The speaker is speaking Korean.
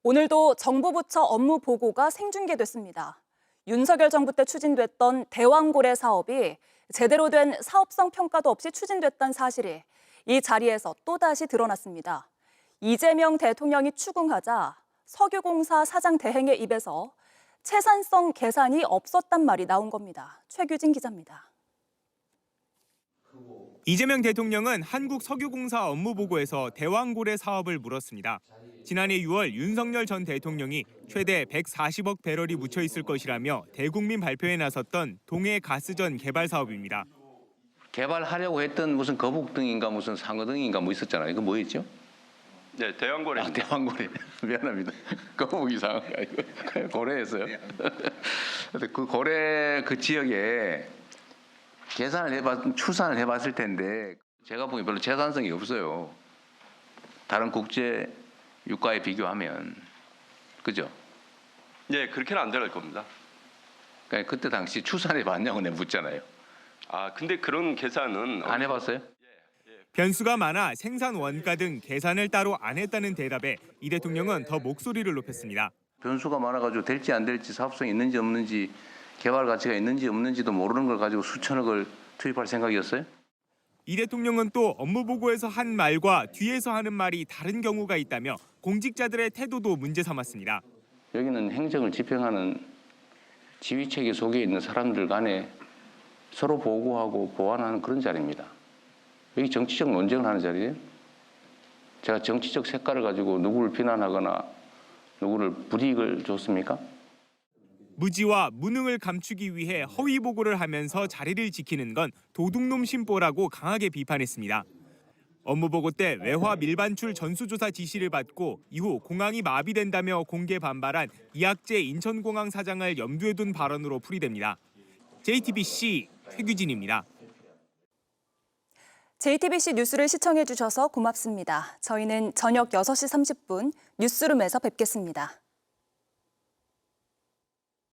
오늘도 정부 부처 업무 보고가 생중계됐습니다. 윤석열 정부 때 추진됐던 대왕고래 사업이 제대로 된 사업성 평가도 없이 추진됐다는 사실이 이 자리에서 또다시 드러났습니다. 이재명 대통령이 추궁하자 석유공사 사장 대행의 입에서 채산성 계산이 없었단 말이 나온 겁니다. 최규진 기자입니다. 이재명 대통령은 한국석유공사 업무보고에서 대왕고래 사업을 물었습니다. 지난해 6월 윤석열 전 대통령이 최대 140억 배럴이 묻혀 있을 것이라며 대국민 발표에 나섰던 동해 가스전 개발 사업입니다. 개발하려고 했던 무슨 거북등인가 무슨 상어등인가 뭐 있었잖아요. 이거 뭐였죠? 네, 대왕고래. 대왕고래. 미안합니다. 거북이 상어가 아니고 고래였어요. 그 고래 그 지역에 추산을 해봤을 텐데 제가 보기엔 별로 재산성이 없어요. 다른 국제 유가에 비교하면. 그죠? 네, 그렇게는 안 들어갈 겁니다. 그러니까 그때 당시 추산해 봤냐고 내가 묻잖아요. 근데 그런 계산은 안 해봤어요? 변수가 많아 생산 원가 등 계산을 따로 안 했다는 대답에 이 대통령은 더 목소리를 높였습니다. 변수가 많아가지고 될지 안 될지 사업성이 있는지 없는지 개발 가치가 있는지 없는지도 모르는 걸 가지고 수천억을 투입할 생각이었어요? 이 대통령은 또 업무보고에서 한 말과 뒤에서 하는 말이 다른 경우가 있다며 공직자들의 태도도 문제 삼았습니다. 여기는 행정을 집행하는 지휘체계 속에 있는 사람들 간에 서로 보고하고 보완하는 그런 자리입니다. 여기 정치적 논쟁을 하는 자리예요. 제가 정치적 색깔을 가지고 누구를 비난하거나 누구를 불이익을 줬습니까? 무지와 무능을 감추기 위해 허위 보고를 하면서 자리를 지키는 건 도둑놈 심보라고 강하게 비판했습니다. 업무보고 때 외화 밀반출 전수조사 지시를 받고 이후 공항이 마비된다며 공개 반발한 이학재 인천공항 사장을 염두에 둔 발언으로 풀이됩니다. JTBC 최규진입니다. JTBC 뉴스를 시청해 주셔서 고맙습니다. 저희는 저녁 6시 30분 뉴스룸에서 뵙겠습니다.